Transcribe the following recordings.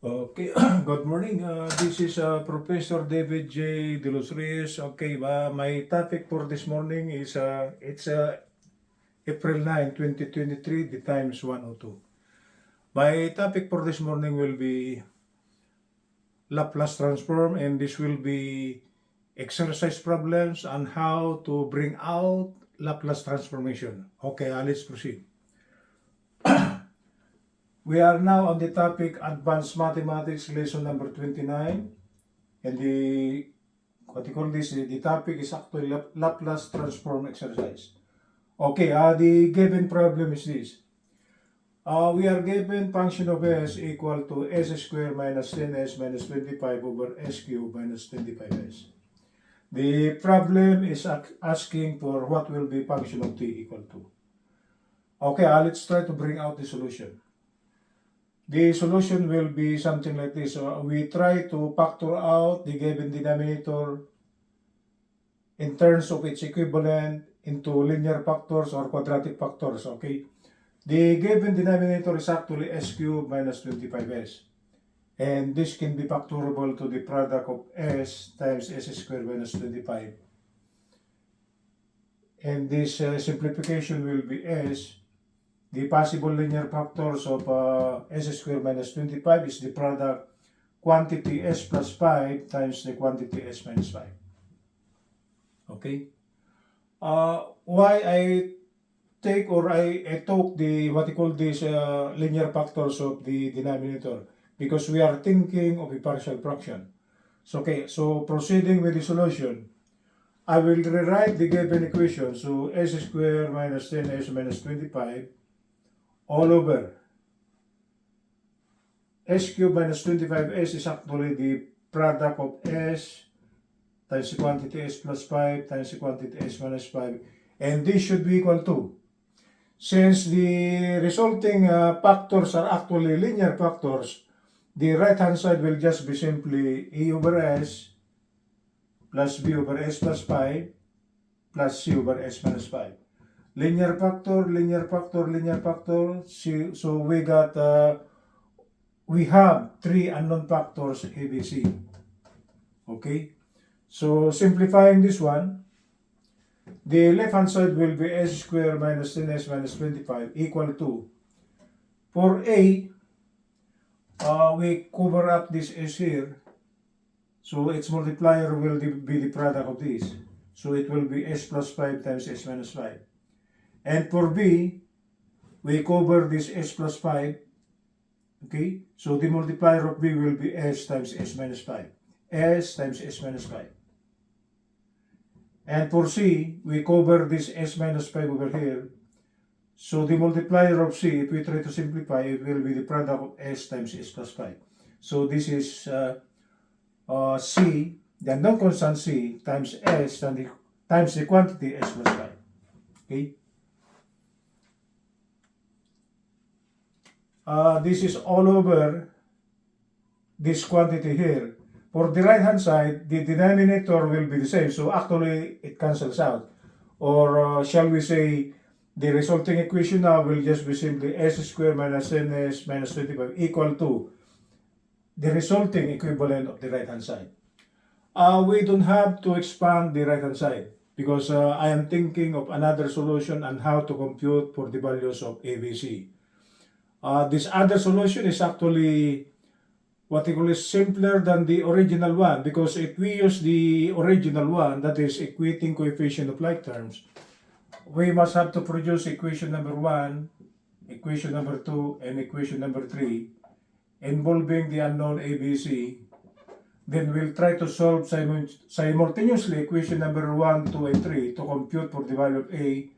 Okay, good morning. This is Professor David J. De Los Reyes. Okay, my topic for this morning is it's April 9, 2023, the time is 1:02. My topic for this morning will be Laplace transform, and this will be exercise problems on how to bring out Laplace transformation. Okay, let's proceed. We are now on the topic Advanced Mathematics, lesson number 29. And what you call this, the topic is actually Laplace transform exercise. Okay, the given problem is this. We are given function of s equal to s squared minus 10s minus 25 over s cubed minus 25s. The problem is asking for what will be function of t equal to. Okay, let's try to bring out the solution. The solution will be something like this. We try to factor out the given denominator in terms of its equivalent into linear factors or quadratic factors, okay? The given denominator is actually s cubed minus 25s. And this can be factorable to the product of s times s squared minus 25. And this simplification will be s. The possible linear factors of s squared minus 25 is the product quantity s plus 5 times the quantity s minus 5. Okay? Why I take or I took the what you call this linear factors of the denominator? Because we are thinking of a partial fraction. So, okay, so proceeding with the solution, I will rewrite the given equation. So s squared minus 10s minus 25 all over s cubed minus 25s is actually the product of s times the quantity s plus 5 times the quantity s minus 5, and this should be equal to, since the resulting factors are actually linear factors, the right hand side will just be simply a over s plus b over s plus 5 plus c over s minus 5. Linear factor, linear factor, linear factor. So we have three unknown factors ABC. Okay? So simplifying this one, the left hand side will be s squared minus 10s minus 25 equal to, for A, we cover up this s here. So its multiplier will be the product of this. So it will be s plus 5 times s minus 5. And for B, we cover this s plus 5. Okay? So the multiplier of B will be s times s minus 5. S times s minus 5. And for C, we cover this s minus 5 over here. So the multiplier of C, if we try to simplify, it will be the product of s times s plus 5. So this is C, the unknown constant C, times s times the quantity s plus 5. Okay? This is all over this quantity here. For the right hand side, the denominator will be the same. So actually, it cancels out. Or shall we say, the resulting equation now will just be simply s squared minus ns minus 25 equal to the resulting equivalent of the right hand side. We don't have to expand the right hand side because I am thinking of another solution on how to compute for the values of ABC. This other solution is actually what you call is simpler than the original one, because if we use the original one, that is equating coefficient of like terms, we must have to produce equation number 1, equation number 2, and equation number 3 involving the unknown ABC. Then we'll try to solve simultaneously equation number 1, 2, and 3 to compute for the value of A,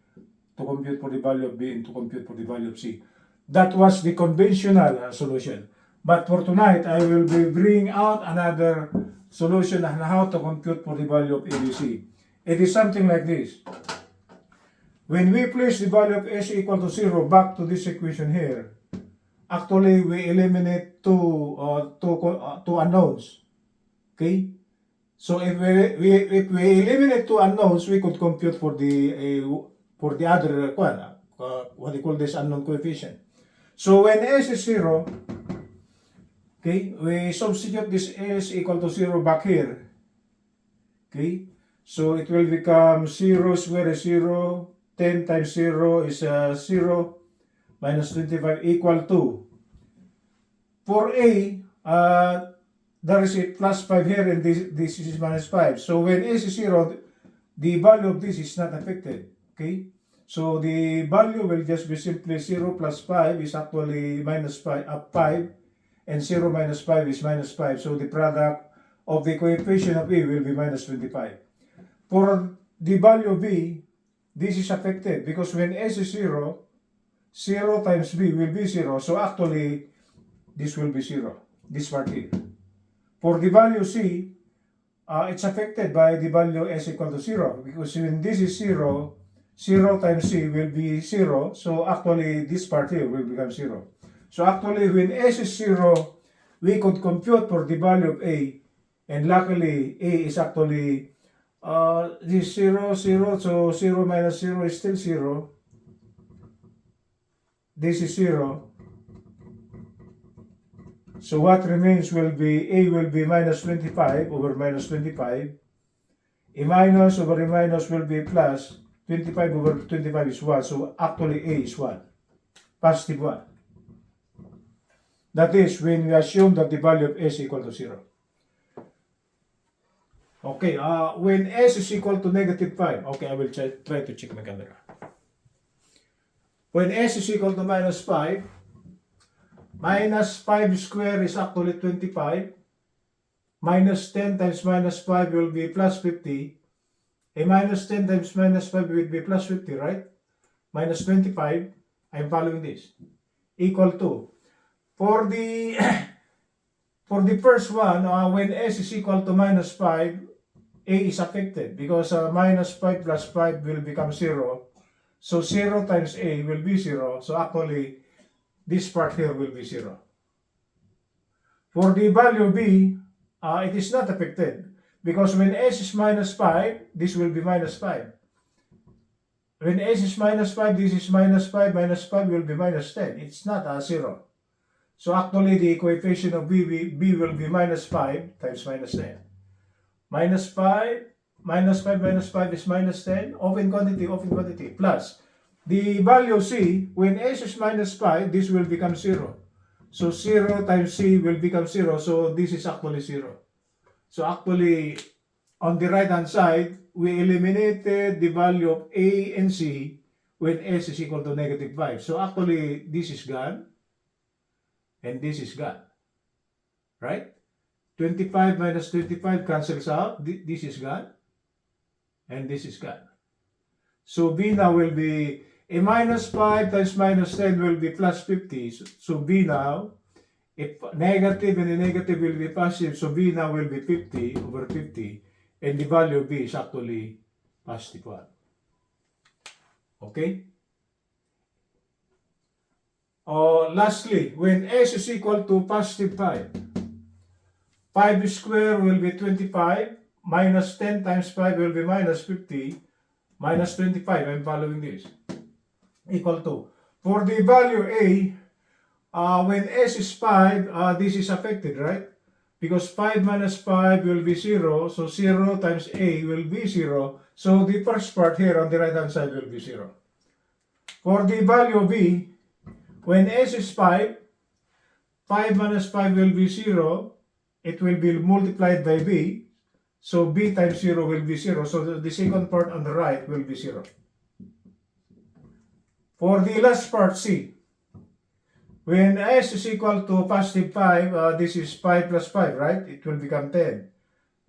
to compute for the value of B, and to compute for the value of C. That was the conventional solution. But for tonight, I will be bringing out another solution on how to compute for the value of ABC. It is something like this. When we place the value of s equal to 0 back to this equation here, actually we eliminate two unknowns. Okay? So if we eliminate two unknowns, we could compute for the other what you call this unknown coefficient. So when s is 0, Okay, we substitute this s equal to 0 back here. Okay, so it will become 0 square is 0, 10 times 0 is 0, minus 25 equal to, for A, there is a plus 5 here and this is minus 5. So when S is 0, the value of this is not affected. Okay, so the value will just be simply 0 plus 5 is actually minus 5, and 0 minus 5 is minus 5. So the product of the coefficient of A will be minus 25. For the value of B, this is affected because when S is 0, 0 times B will be 0. So actually, this will be 0, this part here. For the value C, it's affected by the value S equal to 0 because when this is 0, 0 times C will be 0. So actually, this part here will become 0. So actually, when S is 0, we could compute for the value of A, and luckily, A is actually this 0, 0, so 0 minus 0 is still 0. This is 0. So what remains will be, A will be minus 25 over minus 25. A minus over a minus will be plus. 25 over 25 is 1. So actually A is 1. Positive 1. That is when we assume that the value of S is equal to 0. Okay, when S is equal to negative 5. Okay, I will try to check my camera. When S is equal to minus 5, minus 5 square is actually 25. Minus 10 times minus 5 will be plus 50. A minus 10 times minus 5 will be plus 50, right? Minus 25, I'm following this. Equal to. For the for the first one, when S is equal to minus 5, A is affected because minus 5 plus 5 will become 0. So 0 times A will be 0. So actually, this part here will be 0. For the value B, it is not affected because when S is minus 5, this will be minus 5. When S is minus 5, this is minus 5 will be minus 10. It's not 0. So actually, the coefficient of B will be minus 5 times minus 10. Minus 5, minus 5 minus 5 is minus 10. Open quantity, plus. The value C, when S is minus 5, this will become 0. So 0 times C will become 0. So this is actually 0. So actually, on the right hand side, we eliminated the value of A and C when S is equal to negative 5. So actually, this is gone. And this is gone. Right? 25 minus 25 cancels out. This is gone. And this is gone. So B now will be a minus 5 times minus 10 will be plus 50. So B now, if negative and a negative will be positive, so B now will be 50 over 50. And the value of B is actually positive 1. Okay? Lastly, when S is equal to positive 5, 5 square will be 25, minus 10 times 5 will be minus 50, minus 25, I'm following this, equal to. For the value A, when S is 5, this is affected, right? Because 5 minus 5 will be 0, so 0 times A will be 0, so the first part here on the right hand side will be 0. For the value B, when S is 5, 5 minus 5 will be 0, it will be multiplied by B, so B times 0 will be 0, so the second part on the right will be 0. For the last part C, when S is equal to positive 5, this is 5 plus 5, right? It will become 10.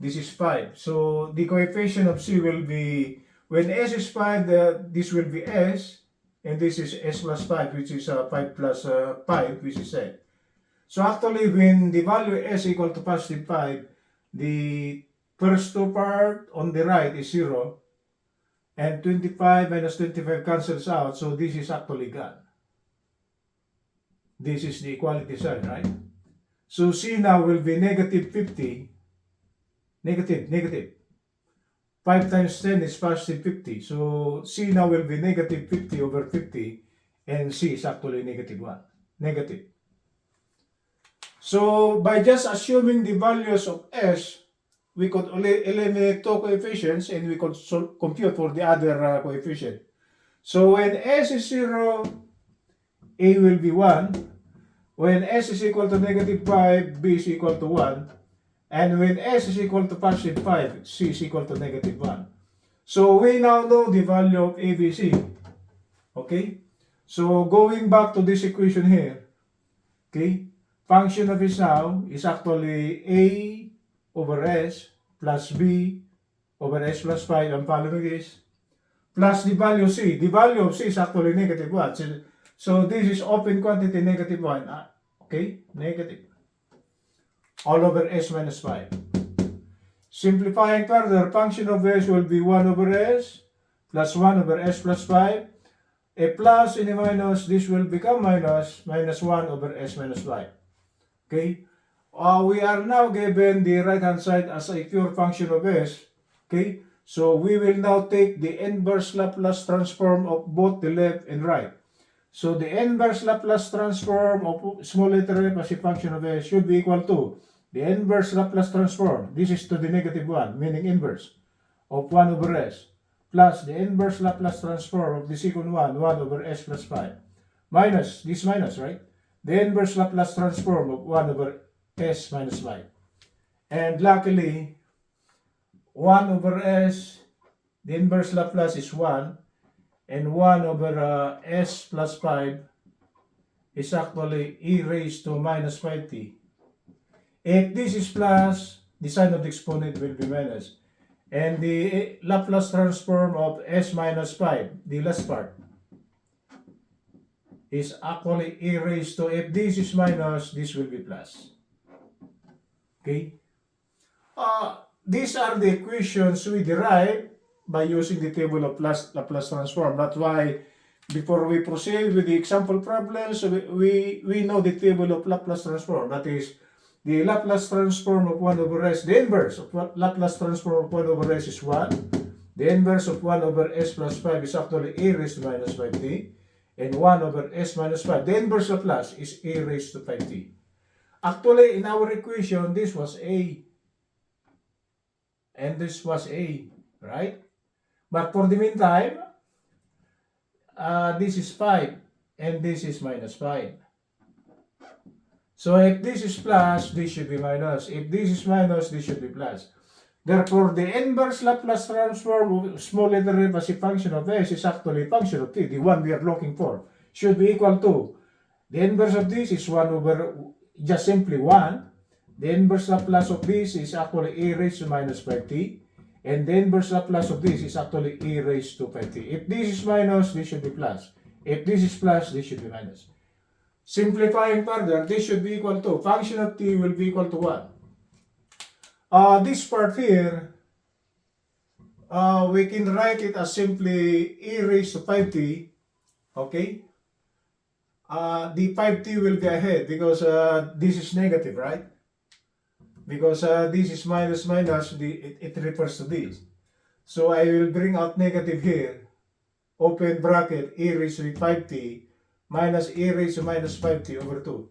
This is 5. So the coefficient of C will be, when S is 5, this will be S, and this is S plus 5, which is 5 plus 5, which is 10. So actually, when the value S equal to positive 5, the first two part on the right is 0, and 25 minus 25 cancels out, so this is actually gone. This is the equality sign, right? So C now will be negative 50, negative. 5 times 10 is positive 50, so C now will be negative 50 over 50, and C is actually negative 1, negative. So by just assuming the values of s, we could only eliminate two coefficients and we could compute for the other coefficient. So when s is 0, a will be 1. When s is equal to negative 5, b is equal to 1. And when s is equal to positive 5, c is equal to negative 1. So we now know the value of ABC. Okay? So going back to this equation here, okay? Function of s now is actually a over s plus b over s plus 5. I'm following this. Plus the value c. The value of c is actually negative 1. So this is open quantity negative 1. Okay? Negative. All over s minus 5. Simplifying further, function of s will be 1 over s plus 1 over s plus 5. A plus and a minus, this will become minus 1 over s minus 5. Okay? We are now given the right hand side as a pure function of s. Okay? So we will now take the inverse Laplace transform of both the left and right. So the inverse Laplace transform of small letter f as a function of s should be equal to the inverse Laplace transform, this is to the negative 1, meaning inverse, of 1 over s, plus the inverse Laplace transform of the second one, 1 over s plus 5, minus, this minus, right? The inverse Laplace transform of 1 over s minus 5. And luckily, 1 over s, the inverse Laplace is 1, and 1 over s plus 5 is actually e raised to minus 5t. If this is plus, the sign of the exponent will be minus. And the Laplace transform of s minus 5, the last part, is actually e raised to, if this is minus, this will be plus. Okay? These are the equations we derive by using the table of Laplace transform. That's why before we proceed with the example problems, we know the table of Laplace transform. That is, the Laplace transform of 1 over s, the inverse of Laplace transform of 1 over s is 1. The inverse of 1 over s plus 5 is actually e raised to minus 5t. And 1 over s minus 5, the inverse Laplace is e raised to 5t. Actually, in our equation, this was a. And this was a, right? But for the meantime, this is 5 and this is minus 5. So if this is plus, this should be minus. If this is minus, this should be plus. Therefore, the inverse Laplace transform of small letter f as a function of s is actually a function of t, the one we are looking for, should be equal to, the inverse of this is 1 over, just simply 1. The inverse Laplace of this is actually e raised to minus 5t. And the inverse Laplace of this is actually e raised to 5t. If this is minus, this should be plus. If this is plus, this should be minus. Simplifying further, this should be equal to, function of t will be equal to 1. This part here, we can write it as simply e raised to 5t, okay? The 5t will go ahead because this is negative, right? Because this is minus minus, it refers to this. So I will bring out negative here, open bracket, e raised to 5t, minus e raised to minus 5t over 2.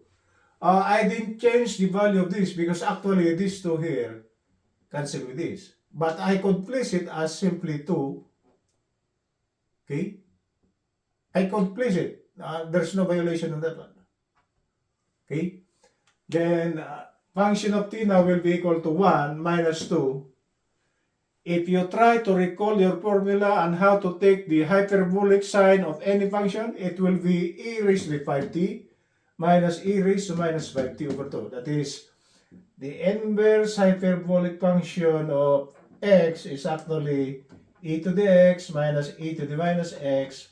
I didn't change the value of this because actually this 2 here cancel with this. But I could place it as simply 2. Okay? I could place it. There's no violation on that one. Okay? Then function of t now will be equal to 1 minus 2. If you try to recall your formula on how to take the hyperbolic sign of any function, it will be e raised to 5t minus e raised to minus 5t over 2. That is, the inverse hyperbolic function of x is actually e to the x minus e to the minus x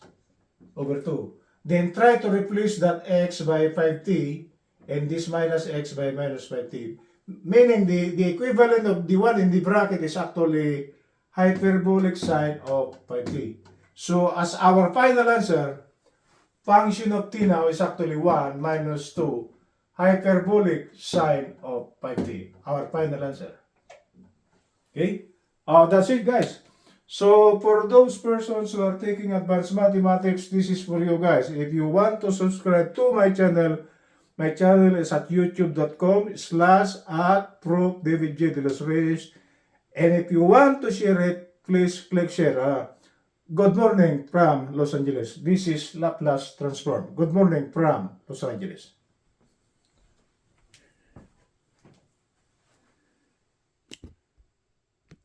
over 2. Then try to replace that x by 5t and this minus x by minus 5t. Meaning the equivalent of the one in the bracket is actually hyperbolic sine of 5t. So as our final answer, function of t now is actually 1 minus 2 hyperbolic sine of 5t. Our final answer. Okay? That's it, guys. So for those persons who are taking advanced mathematics, this is for you guys. If you want to subscribe to my channel, My channel is at youtube.com/@proofdavidj.de. And if you want to share it, please click share. Good morning from Los Angeles. This is Laplace Transform. Good morning from Los Angeles.